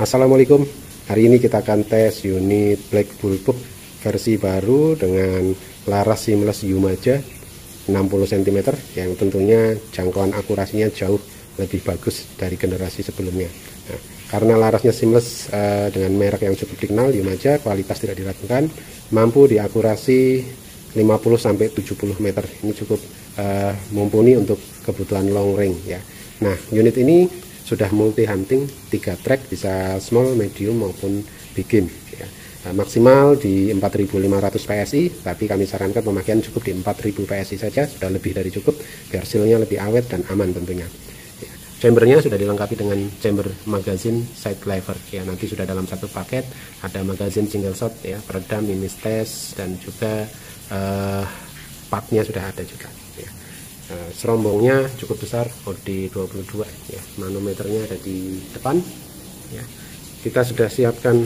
Assalamualaikum. Hari ini kita akan tes unit Black Bullpup versi baru dengan laras seamless Yumaja 60 cm yang tentunya jangkauan akurasinya jauh lebih bagus dari generasi sebelumnya. Nah, karena larasnya seamless dengan merek yang cukup dikenal Yumaja, kualitas tidak diragukan, mampu diakurasi 50-70 meter. Ini cukup mumpuni untuk kebutuhan long range ya. Nah, unit ini sudah multi hunting 3 track, bisa small, medium maupun big game ya. Maksimal di 4500 PSI, tapi kami sarankan pemakaian cukup di 4000 PSI saja, sudah lebih dari cukup biar sealnya lebih awet dan aman tentunya ya. Chambernya sudah dilengkapi dengan chamber magazine side lever ya, nanti sudah dalam satu paket, ada magazine single shot ya, peredam, mimis tes, dan juga partnya sudah ada juga ya. Serombongnya cukup besar, OD22 ya, manometernya ada di depan ya. Kita sudah siapkan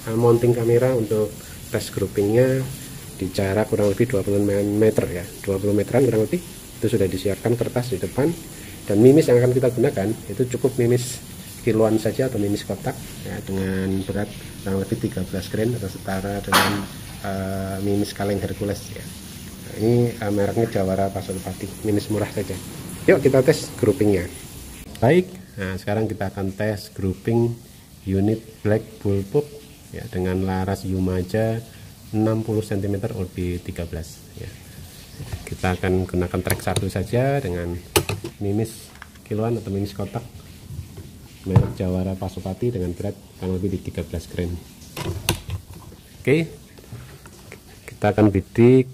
mounting kamera untuk tes groupingnya di jarak kurang lebih 20 meter ya, 20 meteran kurang lebih. Itu sudah disiapkan kertas di depan, dan mimis yang akan kita gunakan itu cukup mimis kiloan saja atau mimis kotak ya, dengan berat kurang lebih 13 gram atau setara dengan mimis kaleng Hercules ya. Ini mereknya Jawara Pasopati, mimis murah saja. Yuk kita tes groupingnya. Baik, nah sekarang kita akan tes grouping unit Black Bullpup ya, dengan laras Yumaja 60 cm OD13 ya. Kita akan gunakan track 1 saja dengan mimis kiloan atau mimis kotak merek Jawara Pasopati dengan berat kurang lebih di 13 gram. Oke, kita akan bidik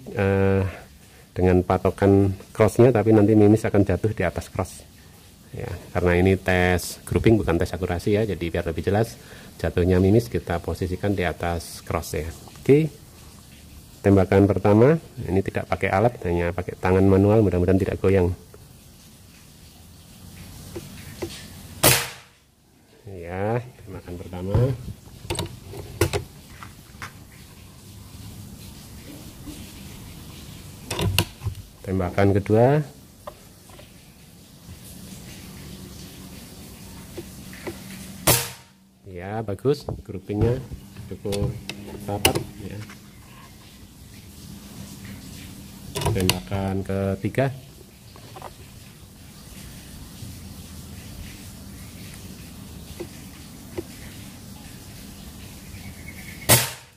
dengan patokan crossnya, tapi nanti mimis akan jatuh di atas cross ya, karena ini tes grouping bukan tes akurasi ya, jadi biar lebih jelas jatuhnya mimis kita posisikan di atas cross ya. Oke, tembakan pertama ini tidak pakai alat, hanya pakai tangan manual, mudah-mudahan tidak goyang ya. Tembakan pertama tembakan kedua ya, bagus, groupingnya cukup rapat ya. Tembakan ketiga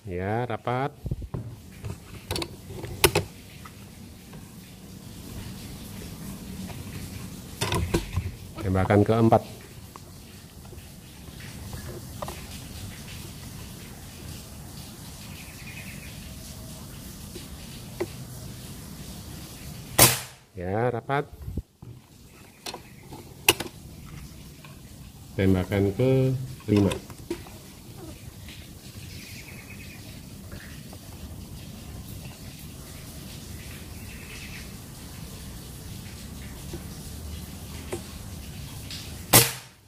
ya, rapat. Tembakan keempat ya, rapat. Tembakan ke-5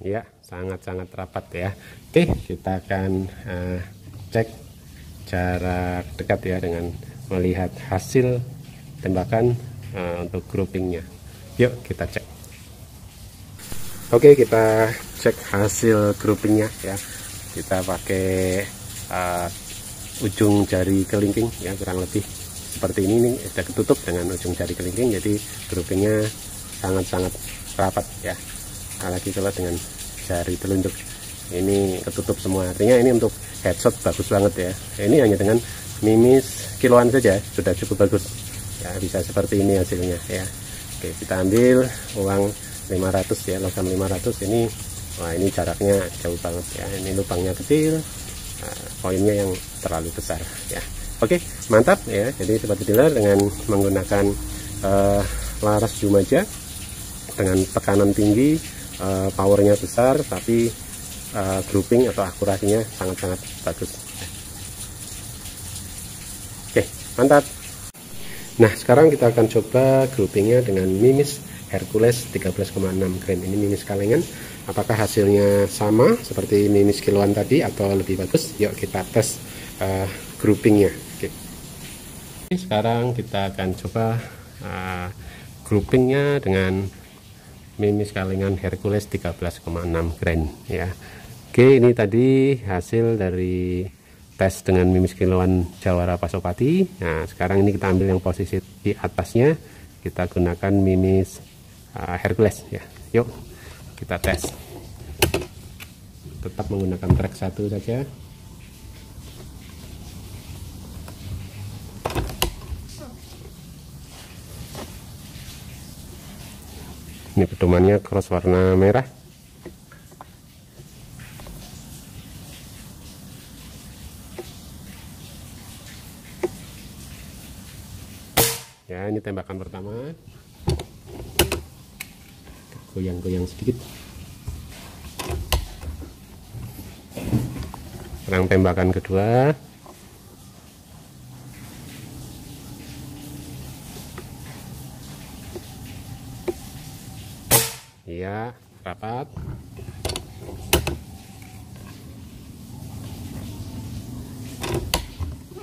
ya, sangat-sangat rapat ya. Oke, kita akan cek jarak dekat ya dengan melihat hasil tembakan untuk groupingnya. Yuk kita cek. Oke, kita cek hasil groupingnya ya. Kita pakai ujung jari kelingking ya, kurang lebih seperti ini sudah ketutup dengan ujung jari kelingking, jadi groupingnya sangat-sangat rapat ya. Apalagi kalau dengan jari telunjuk ini ketutup semua, artinya ini untuk headshot bagus banget ya. Ini hanya dengan mimis kiloan saja sudah cukup bagus ya, bisa seperti ini hasilnya ya. Oke, kita ambil uang 500 ya, logam 500 ini. Wah, ini jaraknya jauh banget ya, ini lubangnya kecil, poinnya yang terlalu besar ya. Oke, mantap ya. Jadi sobat dealer, dengan menggunakan laras Yumaja dengan tekanan tinggi, powernya besar, tapi grouping atau akurasinya sangat-sangat bagus. Oke, mantap. Nah, sekarang kita akan coba groupingnya dengan mimis Hercules 13,6 gram. Ini mimis kalengan. Apakah hasilnya sama seperti mimis kiloan tadi atau lebih bagus? Yuk kita tes groupingnya. Oke. Sekarang kita akan coba groupingnya dengan mimis kalengan Hercules 13,6 gram ya. Oke, ini tadi hasil dari tes dengan mimis kiloan Jawara Pasopati. Nah, sekarang ini kita ambil yang posisi di atasnya, kita gunakan mimis Hercules ya. Yuk kita tes. Tetap menggunakan trek 1 saja. Ini pedomannya cross warna merah. Ya, ini tembakan pertama. Goyang-goyang sedikit. Sekarang tembakan kedua. Iya, rapat.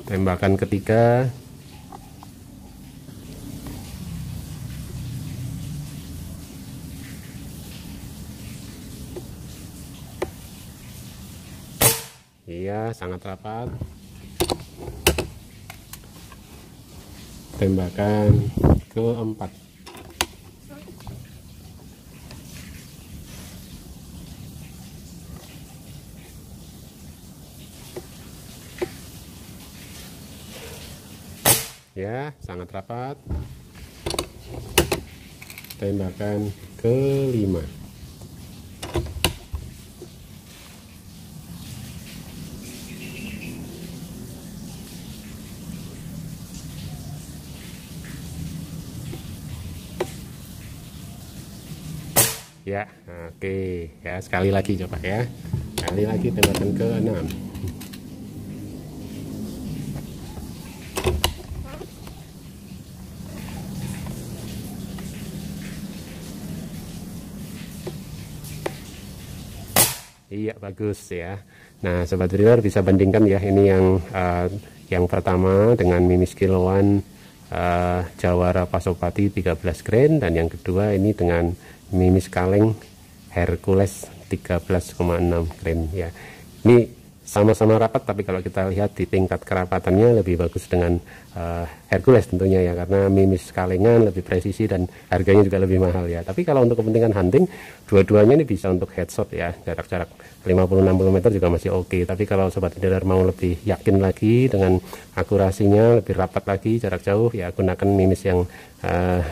Tembakan ketiga. Iya, sangat rapat. Tembakan keempat. Ya, sangat rapat. Tembakan kelima. Ya, oke. Ya, sekali lagi coba ya. Sekali lagi tembakan ke-6. Iya, bagus ya. Nah, sobat driller bisa bandingkan ya, ini yang pertama dengan mimis kiloan Jawara Pasopati 13 grain, dan yang kedua ini dengan mimis kaleng Hercules 13,6 grain ya. Ini sama-sama rapat, tapi kalau kita lihat di tingkat kerapatannya lebih bagus dengan Hercules tentunya ya, karena mimis kalengan lebih presisi dan harganya juga lebih mahal ya. Tapi kalau untuk kepentingan hunting, dua-duanya ini bisa untuk headshot ya, jarak-jarak 50-60 meter juga masih oke. Tapi kalau sobat driller mau lebih yakin lagi dengan akurasinya, lebih rapat lagi jarak jauh ya, gunakan mimis yang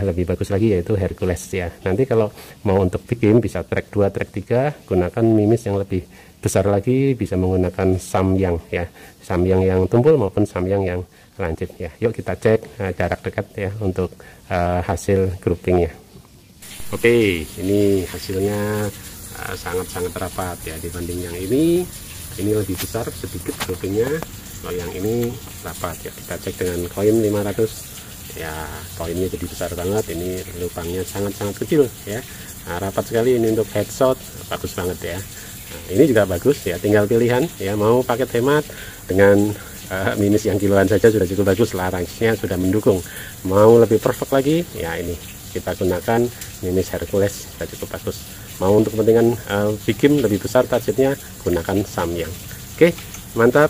lebih bagus lagi, yaitu Hercules ya. Nanti kalau mau untuk bikin bisa track 2, track 3, gunakan mimis yang lebih besar lagi, bisa menggunakan Samyang ya, Samyang yang tumpul maupun Samyang yang lancip ya. Yuk kita cek jarak dekat ya untuk hasil groupingnya. Oke, ini hasilnya sangat-sangat rapat ya dibanding yang ini. Ini lebih besar sedikit groupingnya, kalau yang ini rapat ya. Kita cek dengan koin 500 ya, koinnya jadi besar banget. Ini lubangnya sangat-sangat kecil ya. Nah, rapat sekali ini untuk headshot, bagus banget ya. Nah, ini juga bagus ya, tinggal pilihan ya, mau paket hemat dengan mimis yang kiloan saja sudah cukup bagus, larangnya sudah mendukung. Mau lebih perfect lagi ya, ini kita gunakan mimis Hercules, sudah cukup bagus. Mau untuk kepentingan bikin lebih besar targetnya, gunakan Samyang. Oke, mantap.